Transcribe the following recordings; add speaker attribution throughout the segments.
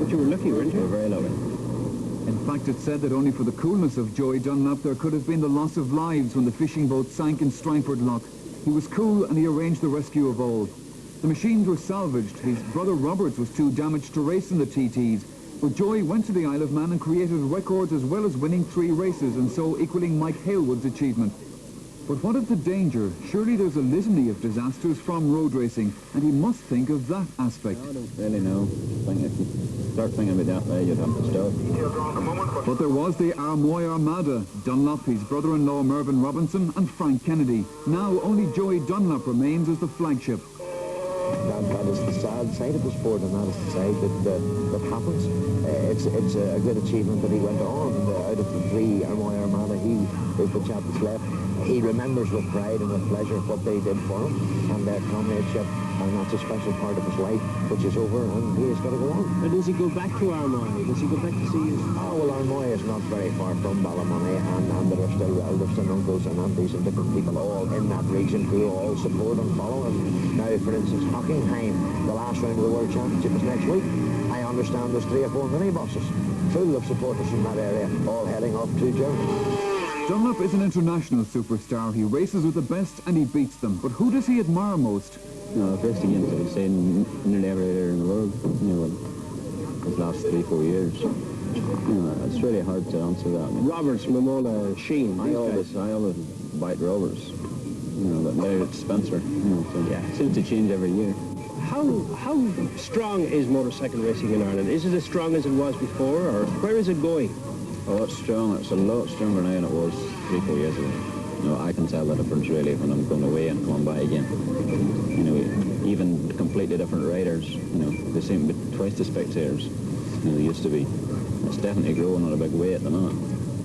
Speaker 1: But you were lucky, weren't you?
Speaker 2: We were very lucky.
Speaker 3: In fact, it's said that only for the coolness of Joey Dunlop there could have been the loss of lives when the fishing boat sank in Strangford Loch. He was cool and he arranged the rescue of all. The machines were salvaged. His brother Roberts was too damaged to race in the TTs. But Joey went to the Isle of Man and created records as well as winning 3 races and so equaling Mike Halewood's achievement. But what of the danger? Surely there's a litany of disasters from road racing, and he must think of that aspect.
Speaker 2: I don't really know. I think if you start thinking about that way, you'd have to stop.
Speaker 3: But there was the Armoy Armada, Dunlop, his brother-in-law Mervyn Robinson and Frank Kennedy. Now only Joey Dunlop remains as the flagship.
Speaker 4: That is the sad side of the sport, and that is the side that happens. It's a good achievement that he went on. Out of the 3 Armoy Armada, he is the chap that's left. He remembers with pride and with pleasure what they did for him and their comradeship, and that's a special part of his life, which is over, and he has got to go on.
Speaker 1: And does he go back to Armoy? Does he go back to see his...
Speaker 4: Oh, well, Armoy is not very far from Ballymoney, and there are still relatives and uncles and aunties and different people all in that region who all support and follow him. Now, for instance, Hockenheim, the last round of the World Championship is next week. I understand there's 3 or 4 minibuses full of supporters from that area, all heading off to Germany.
Speaker 3: Dunlop is an international superstar. He races with the best and he beats them. But who does he admire most?
Speaker 2: You know, I've raced against, I would say, nearly every area in the world, you know, these last 3-4 years. You know, it's really hard to answer that. I mean,
Speaker 1: Roberts, Momola, Sheen.
Speaker 2: I always bite Roberts. You know, but now it's Spencer. You know, so yeah, it seems to change every year.
Speaker 1: How strong is motorcycle racing in Ireland? Is it as strong as it was before, or where is it going?
Speaker 2: Oh, it's strong. It's a lot stronger now than it was 3-4 years ago. You know, I can tell the difference really when I'm going away and coming back again. You know, even completely different riders, you know, they seem to be twice the spectators than they used to be. It's definitely growing on a big way at the minute.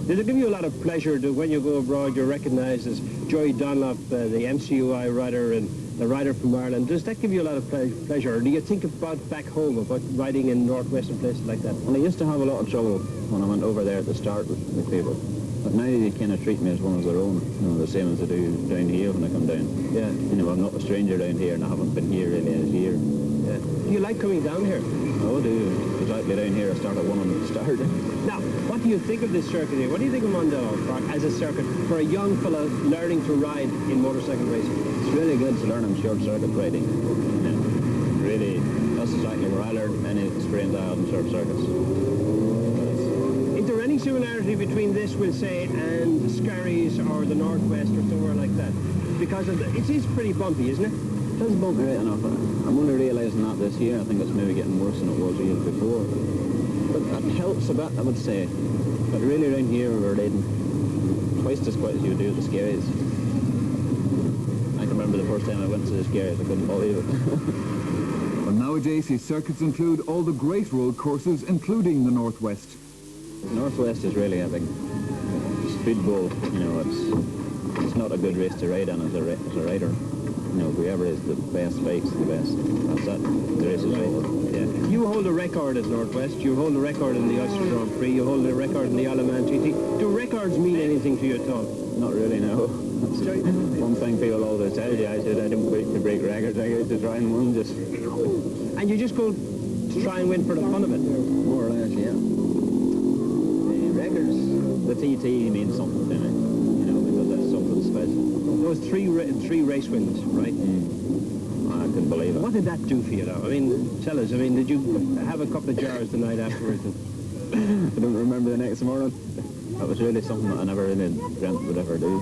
Speaker 1: Does it give you a lot of pleasure that when you go abroad you're recognised as Joey Dunlop, the MCUI rider and the rider from Ireland? Does that give you a lot of pleasure? Or do you think about back home, about riding in northwestern places like that?
Speaker 2: Well, I used to have a lot of trouble when I went over there at the start with people. But now they kind of treat me as one of their own, you know, the same as they do down here when I come down.
Speaker 1: Yeah.
Speaker 2: You know, I'm not a stranger down here and I haven't been here really in a year.
Speaker 1: Yeah. Do you like coming down here?
Speaker 2: Oh, I do. Exactly down here I started one on the start.
Speaker 1: Now, what do you think of this circuit here? What do you think of Mondello as a circuit for a young fella learning to ride in motorcycle racing?
Speaker 2: It's really good to learn on short circuit riding. And really, that's exactly where I learned any experience I had in short circuits.
Speaker 1: Is there any similarity between this, we'll say, and the Skerries or the Northwest or somewhere like that? Because it is pretty bumpy, isn't it?
Speaker 2: It is bumpy right enough. I'm only realising that this year. I think it's maybe getting worse than it was years before. But it helps a bit, I would say. But really around here we're riding twice as quick as you would do at the Skerries. I can remember the first time I went to the Skerries, I couldn't believe it.
Speaker 3: Well, nowadays his circuits include all the great road courses, including the Northwest.
Speaker 2: Northwest is really a big speedball. You know, it's not a good race to ride on as a rider. You know, whoever is the best bike's the best. That's it. The race is over. Yeah.
Speaker 1: You hold a record at Northwest. You hold a record in the Ulster Grand Prix. You hold a record in the Isle of Man TT. Do records mean anything to you at all?
Speaker 2: Not really, no. One thing people always tell you, I said I didn't wait to break records. I go to try and win just.
Speaker 1: And you just go to try and win for the fun of it?
Speaker 2: More or less, yeah. The TT means something to me, you know, because it's something special.
Speaker 1: Those three race wins, right?
Speaker 2: I couldn't believe it.
Speaker 1: What did that do for you, though? I mean, tell us. I mean, did you have a couple of jars the night afterwards?
Speaker 2: I don't remember the next morning. That was really something that I never really dreamt would ever do.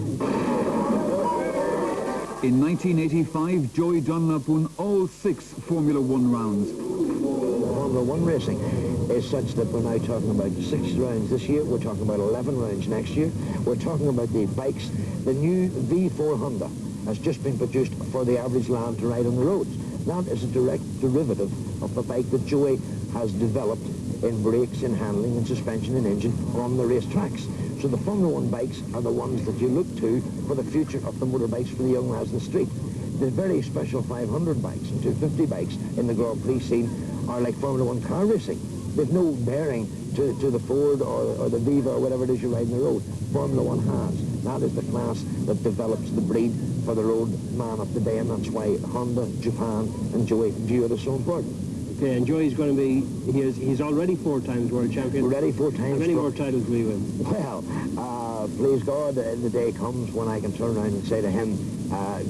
Speaker 3: In 1985, Joey Dunlop won all 6 Formula 1 rounds.
Speaker 4: Formula 1 racing is such that we're now talking about 6 rounds this year, we're talking about 11 rounds next year, we're talking about the bikes. The new V4 Honda has just been produced for the average lad to ride on the roads. That is a direct derivative of the bike that Joey has developed in brakes, in handling, in suspension and engine on the race tracks. So the Formula 1 bikes are the ones that you look to for the future of the motorbikes for the young lads in the street. The very special 500 bikes and 250 bikes in the Grand Prix scene are like Formula 1 car racing. They've no bearing to the Ford or the Viva or whatever it is you ride on the road. Formula 1 has. That is the class that develops the breed for the road man of the day, and that's why Honda, Japan and Joey view it as so important.
Speaker 1: Okay, and Joey's going to be, he's already 4 times world champion.
Speaker 4: Already 4 times.
Speaker 1: How many more titles will he win?
Speaker 4: Well, please God, the day comes when I can turn around and say to him,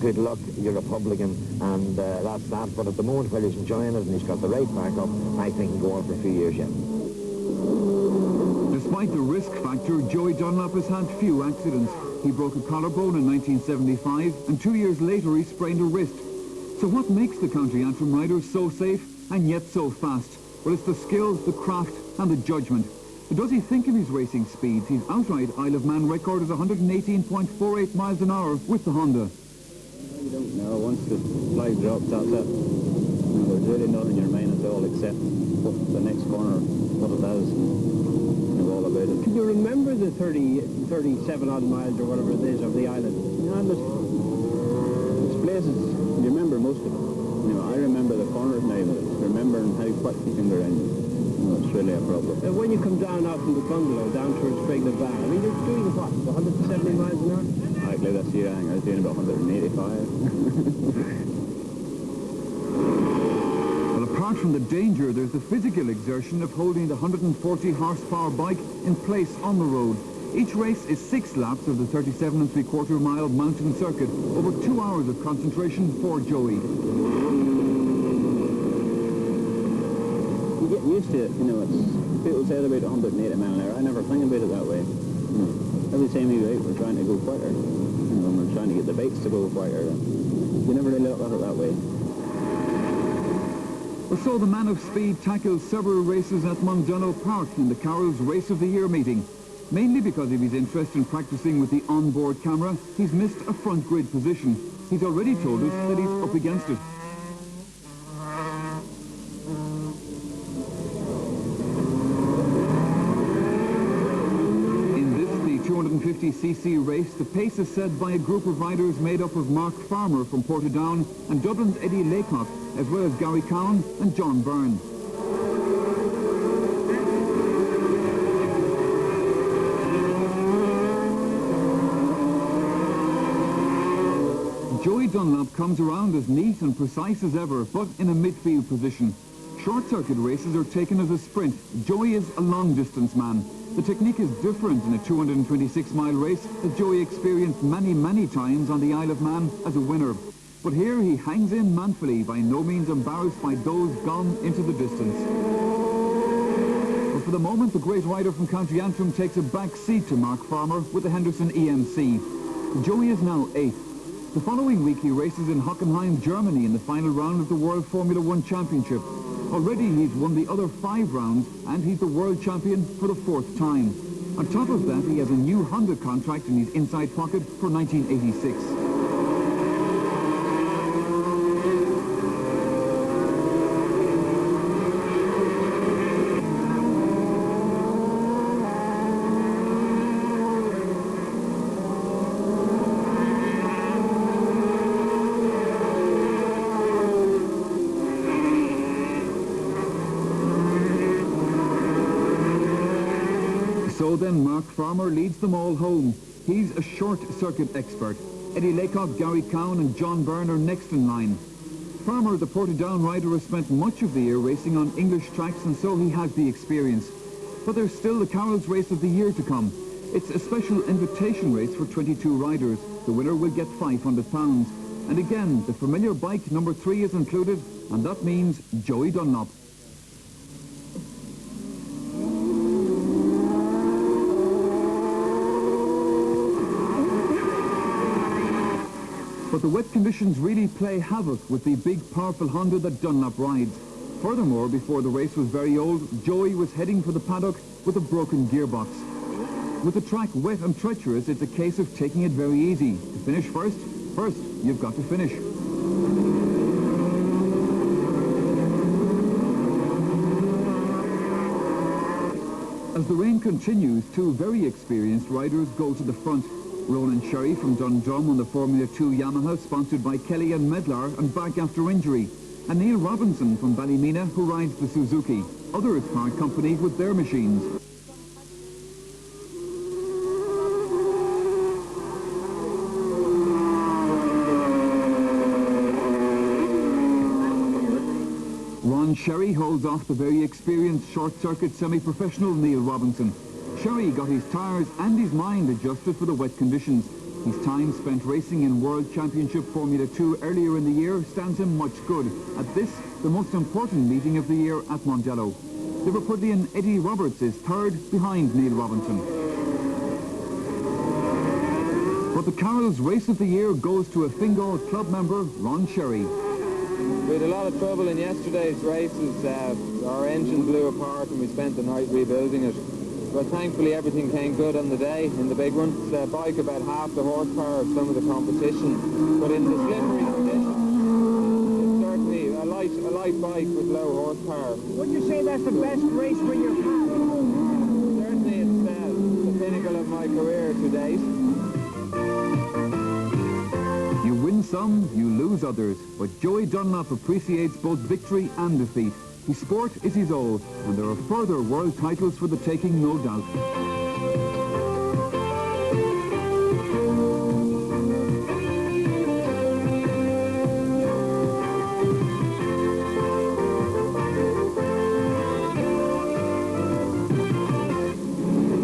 Speaker 4: good luck, you're Republican, and that's that. But at the moment, while he's enjoying it and he's got the right backup, I think he'll go on for a few years yet.
Speaker 3: Despite the risk factor, Joey Dunlop has had few accidents. He broke a collarbone in 1975, and 2 years later he sprained a wrist. So what makes the County Antrim rider so safe and yet so fast? Well, it's the skill, the craft and the judgment. But does he think of his racing speeds? His outright Isle of Man record is 118.48 miles an hour with the Honda.
Speaker 2: You don't know. Once the flag drops, that's it. There's really nothing in your mind at all except what the next corner, what it does, and all about it.
Speaker 1: Can you remember the 37 odd miles or whatever it is of the island?
Speaker 2: It's places, you remember most of it. I remember the corners now, but remembering how quick you can go around, it's really a problem.
Speaker 1: When you come down out from the bungalow, down towards Craigna Bar, I mean, you're doing what, 170 miles an hour?
Speaker 2: Actually, this year I think I was doing about 185.
Speaker 3: Well, apart from the danger, there's the physical exertion of holding the 140 horsepower bike in place on the road. Each race is 6 laps of the 37 3/4 mile mountain circuit, over 2 hours of concentration for Joey.
Speaker 2: You get used to it, it's, people say about 180 miles an hour. I never think about it that way. Every time we go out, we're trying to go quicker. And we're trying to get the bikes to go quicker. You never really look at it that way.
Speaker 3: Well, so the man of speed tackles several races at Mondello Park in the Carroll's Race of the Year meeting. Mainly because of his interest in practicing with the onboard camera, he's missed a front grid position. He's already told us that he's up against it. In this, the 250cc race, the pace is set by a group of riders made up of Mark Farmer from Portadown and Dublin's Eddie Laycock, as well as Gary Cowan and John Byrne. Joey Dunlop comes around as neat and precise as ever, but in a midfield position. Short circuit races are taken as a sprint. Joey is a long distance man. The technique is different in a 226-mile race that Joey experienced many times on the Isle of Man as a winner. But here he hangs in manfully, by no means embarrassed by those gone into the distance. But for the moment, the great rider from County Antrim takes a back seat to Mark Farmer with the Henderson EMC. Joey is now 8th. The following week he races in Hockenheim, Germany in the final round of the World Formula 1 Championship. Already he's won the other 5 rounds and he's the world champion for the 4th time. On top of that, he has a new Honda contract in his inside pocket for 1986. So then Mark Farmer leads them all home. He's a short circuit expert. Eddie Laycock, Gary Cowan and John Byrne are next in line. Farmer, the Portadown rider, has spent much of the year racing on English tracks, and so he has the experience. But there's still the Carroll's Race of the Year to come. It's a special invitation race for 22 riders. The winner will get £500. And again, the familiar bike number 3 is included, and that means Joey Dunlop. But the wet conditions really play havoc with the big, powerful Honda that Dunlop rides. Furthermore, before the race was very old, Joey was heading for the paddock with a broken gearbox. With the track wet and treacherous, it's a case of taking it very easy. To finish first, you've got to finish. As the rain continues, 2 very experienced riders go to the front. Ronan Sherry from Dundrum on the Formula 2 Yamaha, sponsored by Kelly and Medlar and back after injury. And Neil Robinson from Ballymena, who rides the Suzuki. Others part company with their machines. Ron Sherry holds off the very experienced short-circuit semi-professional Neil Robinson. Sherry got his tyres and his mind adjusted for the wet conditions. His time spent racing in World Championship Formula 2 earlier in the year stands him much good at this, the most important meeting of the year at Mondello. Liverpudlian Eddie Roberts is third behind Neil Robinson. But the Carroll's Race of the Year goes to a Fingal club member, Ron Sherry.
Speaker 5: We had a lot of trouble in yesterday's races. Our engine blew apart and we spent the night rebuilding it. But thankfully everything came good on the day in the big one. It's a bike about half the horsepower of some of the competition. But in the slippery conditions, it's certainly a light bike with low horsepower.
Speaker 1: Would you say that's the best race for your car?
Speaker 5: Certainly it's the pinnacle of my career to date.
Speaker 3: You win some, you lose others, but Joey Dunlop appreciates both victory and defeat. His sport is his own, and there are further world titles for the taking, no doubt.
Speaker 2: It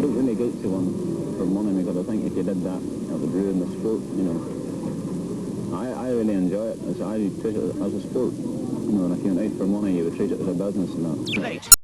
Speaker 2: looked really good to one for money, because I think if you did that, it would ruin the sport, you know. I really enjoy it. I treat it as a sport. You know, and if you went out for money, you would treat it as a business and that.
Speaker 6: Late.